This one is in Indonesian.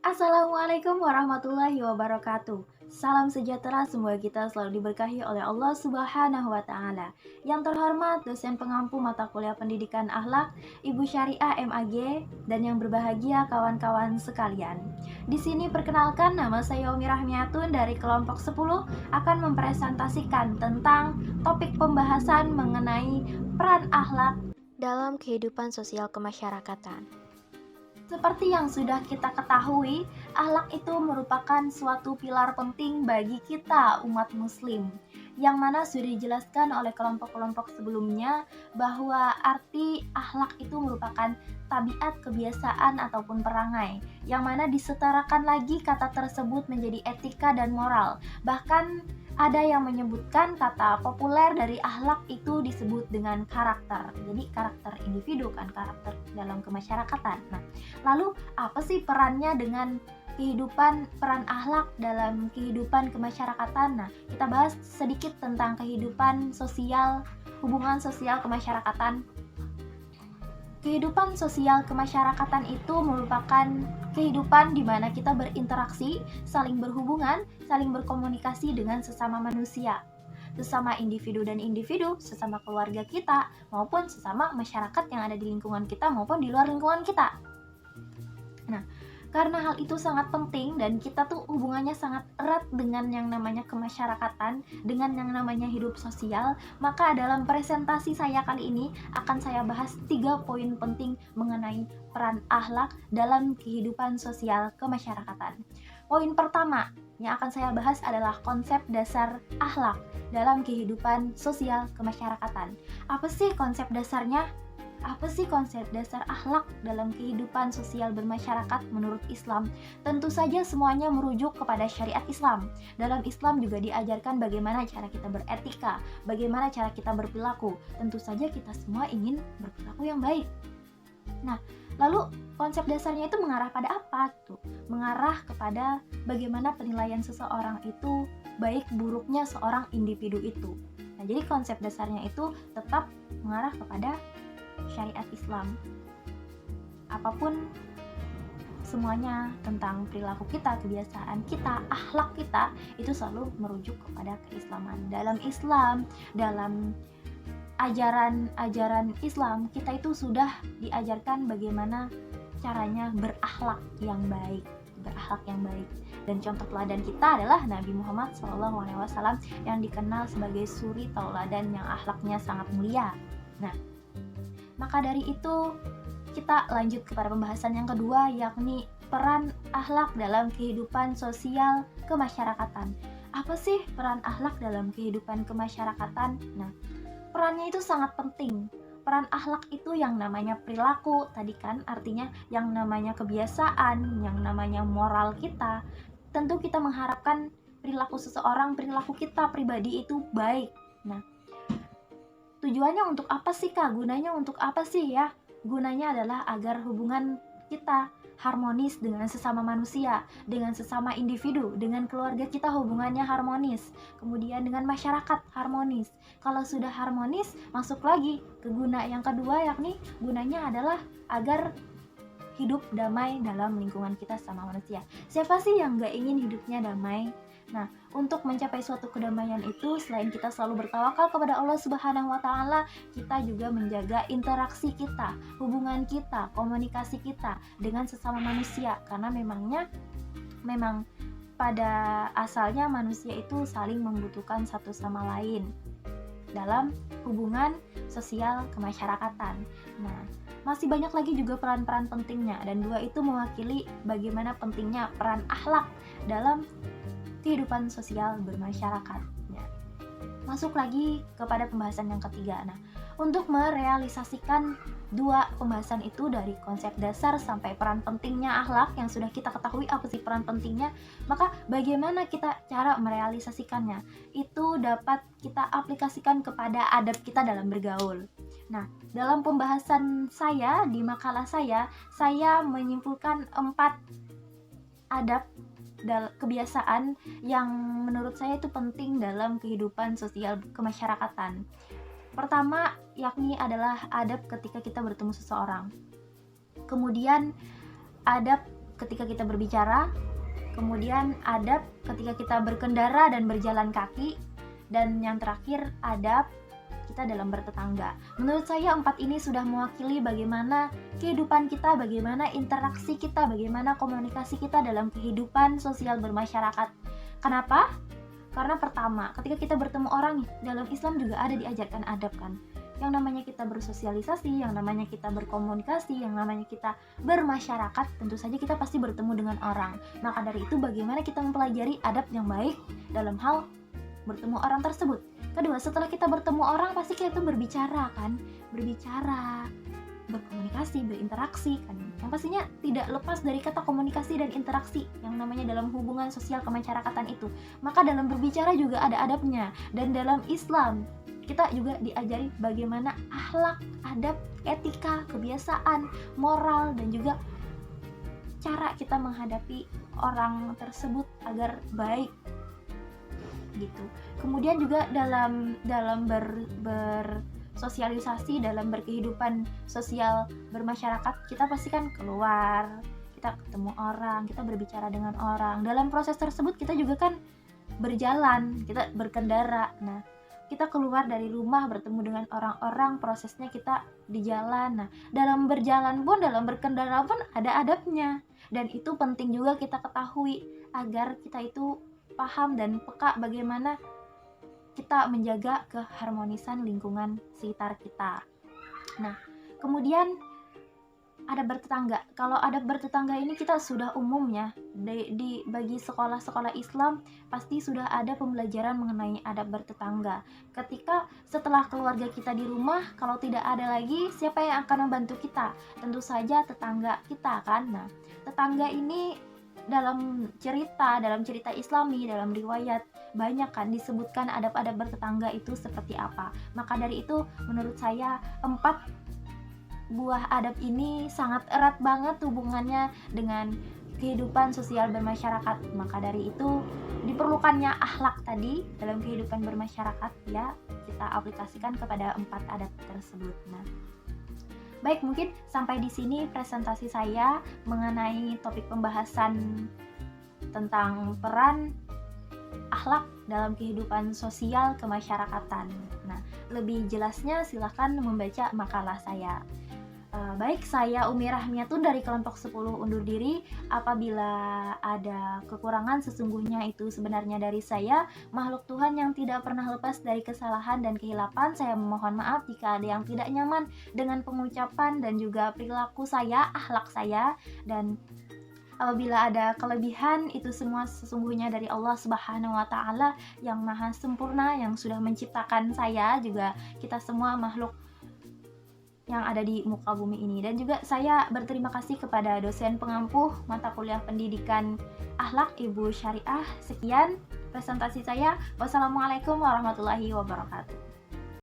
Assalamualaikum warahmatullahi wabarakatuh. Salam sejahtera, semoga kita selalu diberkahi oleh Allah Subhanahu wa Ta'ala. Yang terhormat, dosen pengampu mata kuliah pendidikan akhlak, Ibu Syariah MAG, dan yang berbahagia kawan-kawan sekalian. Di sini perkenalkan, nama saya Umi Rahmiatun dari kelompok 10 akan mempresentasikan tentang topik pembahasan mengenai peran akhlak dalam kehidupan sosial kemasyarakatan. Seperti yang sudah kita ketahui, akhlak itu merupakan suatu pilar penting bagi kita umat muslim, yang mana sudah dijelaskan oleh kelompok-kelompok sebelumnya bahwa arti akhlak itu merupakan tabiat, kebiasaan, ataupun perangai, yang mana disetarakan lagi kata tersebut menjadi etika dan moral. Bahkan ada yang menyebutkan kata populer dari akhlak itu disebut dengan karakter. Jadi karakter individu kan, karakter dalam kemasyarakatan. Nah, lalu apa sih perannya dengan peran akhlak dalam kehidupan kemasyarakatan? Nah, kita bahas sedikit tentang kehidupan sosial, hubungan sosial kemasyarakatan. Kehidupan sosial kemasyarakatan itu merupakan kehidupan di mana kita berinteraksi, saling berhubungan, saling berkomunikasi dengan sesama manusia, sesama individu dan individu, sesama keluarga kita, maupun sesama masyarakat yang ada di lingkungan kita maupun di luar lingkungan kita. Nah, karena hal itu sangat penting dan kita tuh hubungannya sangat erat dengan yang namanya kemasyarakatan, dengan yang namanya hidup sosial, maka dalam presentasi saya kali ini akan saya bahas 3 poin penting mengenai peran akhlak dalam kehidupan sosial kemasyarakatan. Poin pertama yang akan saya bahas adalah konsep dasar akhlak dalam kehidupan sosial kemasyarakatan. Apa sih konsep dasarnya? Apa sih konsep dasar akhlak dalam kehidupan sosial bermasyarakat menurut Islam? Tentu saja semuanya merujuk kepada syariat Islam. Dalam Islam juga diajarkan bagaimana cara kita beretika, bagaimana cara kita berperilaku. Tentu saja kita semua ingin berperilaku yang baik. Nah, lalu konsep dasarnya itu mengarah pada apa? Mengarah kepada bagaimana penilaian seseorang itu, baik buruknya seorang individu itu. Nah, jadi konsep dasarnya itu tetap mengarah kepada syariat Islam. Apapun semuanya tentang perilaku kita, kebiasaan kita, akhlak kita itu selalu merujuk kepada keislaman. Dalam Islam, dalam ajaran Islam, kita itu sudah diajarkan bagaimana caranya berakhlak yang baik. Dan contoh teladan kita adalah Nabi Muhammad SAW yang dikenal sebagai suri tauladan yang akhlaknya sangat mulia. Nah, maka dari itu kita lanjut kepada pembahasan yang kedua, yakni peran akhlak dalam kehidupan sosial kemasyarakatan. Apa sih peran akhlak dalam kehidupan kemasyarakatan? Nah, perannya itu sangat penting. Peran akhlak itu yang namanya perilaku, tadi kan artinya yang namanya kebiasaan, yang namanya moral kita. Tentu kita mengharapkan perilaku seseorang, perilaku kita pribadi itu baik. Nah, tujuannya untuk apa sih Kak? Gunanya untuk apa sih ya? Gunanya adalah agar hubungan kita harmonis dengan sesama manusia, dengan sesama individu, dengan keluarga kita hubungannya harmonis, kemudian dengan masyarakat harmonis. Kalau sudah harmonis, masuk lagi ke guna yang kedua, yakni gunanya adalah agar hidup damai dalam lingkungan kita sama manusia. Siapa sih yang gak ingin hidupnya damai? Nah, untuk mencapai suatu kedamaian itu, selain kita selalu bertawakal kepada Allah Subhanahu wa Ta'ala, kita juga menjaga interaksi kita, hubungan kita, komunikasi kita dengan sesama manusia, karena memang pada asalnya manusia itu saling membutuhkan satu sama lain dalam hubungan sosial kemasyarakatan. Nah, masih banyak lagi juga peran-peran pentingnya, dan dua itu mewakili bagaimana pentingnya peran akhlak dalam kehidupan sosial bermasyarakat. Masuk lagi kepada pembahasan yang ketiga. Nah, untuk merealisasikan dua pembahasan itu dari konsep dasar sampai peran pentingnya akhlak yang sudah kita ketahui apa sih peran pentingnya, maka bagaimana kita cara merealisasikannya? Itu dapat kita aplikasikan kepada adab kita dalam bergaul. Nah, dalam pembahasan saya di makalah saya menyimpulkan 4 adab kebiasaan yang menurut saya itu penting dalam kehidupan sosial kemasyarakatan. Pertama, yakni adalah adab ketika kita bertemu seseorang. Kemudian adab ketika kita berbicara, kemudian adab ketika kita berkendara dan berjalan kaki, dan yang terakhir adab kita dalam bertetangga. Menurut saya 4 ini sudah mewakili bagaimana kehidupan kita, bagaimana interaksi kita, bagaimana komunikasi kita dalam kehidupan sosial bermasyarakat. Kenapa? Karena pertama, ketika kita bertemu orang, dalam Islam juga ada diajarkan adab kan. Yang namanya kita bersosialisasi, yang namanya kita berkomunikasi, yang namanya kita bermasyarakat, tentu saja kita pasti bertemu dengan orang. Maka dari itu bagaimana kita mempelajari adab yang baik dalam hal bertemu orang tersebut. Kedua, setelah kita bertemu orang, pasti kita tuh berbicara kan, berkomunikasi, berinteraksi kan. Yang pastinya tidak lepas dari kata komunikasi dan interaksi yang namanya dalam hubungan sosial kemasyarakatan itu. Maka dalam berbicara juga ada adabnya. Dan dalam Islam kita juga diajari bagaimana akhlak, adab, etika, kebiasaan, moral, dan juga cara kita menghadapi orang tersebut agar baik gitu. Kemudian juga dalam bersosialisasi, dalam berkehidupan sosial bermasyarakat, kita pasti kan keluar, kita ketemu orang, kita berbicara dengan orang. Dalam proses tersebut kita juga kan berjalan, kita berkendara. Nah, kita keluar dari rumah, bertemu dengan orang-orang, prosesnya kita di jalan. Nah, dalam berjalan pun, dalam berkendara pun ada adabnya. Dan itu penting juga kita ketahui agar kita itu paham dan peka bagaimana kita menjaga keharmonisan lingkungan sekitar kita. Nah, kemudian adab bertetangga. Kalau adab bertetangga ini kita sudah umumnya bagi sekolah-sekolah Islam pasti sudah ada pembelajaran mengenai adab bertetangga. Ketika setelah keluarga kita di rumah, kalau tidak ada lagi, siapa yang akan membantu kita? Tentu saja tetangga kita kan. Nah, tetangga ini dalam cerita Islami, dalam riwayat banyak kan disebutkan adab-adab bertetangga itu seperti apa. Maka dari itu menurut saya 4 buah adab ini sangat erat banget hubungannya dengan kehidupan sosial bermasyarakat. Maka dari itu diperlukannya akhlak tadi dalam kehidupan bermasyarakat, ya kita aplikasikan kepada 4 adab tersebut. Nah, baik, mungkin sampai di sini presentasi saya mengenai topik pembahasan tentang peran akhlak dalam kehidupan sosial kemasyarakatan. Nah, lebih jelasnya silahkan membaca makalah saya. Baik, saya Umi Rahmiatun dari kelompok 10 undur diri. Apabila ada kekurangan, sesungguhnya itu sebenarnya dari saya, makhluk Tuhan yang tidak pernah lepas dari kesalahan dan kehilapan. Saya memohon maaf jika ada yang tidak nyaman dengan pengucapan dan juga perilaku saya, akhlak saya. Dan apabila ada kelebihan, itu semua sesungguhnya dari Allah Subhanahu wa Ta'ala yang maha sempurna, yang sudah menciptakan saya, juga kita semua makhluk yang ada di muka bumi ini. Dan juga saya berterima kasih kepada dosen pengampu mata kuliah pendidikan akhlak Ibu Syariah. Sekian presentasi saya. Wassalamualaikum warahmatullahi wabarakatuh.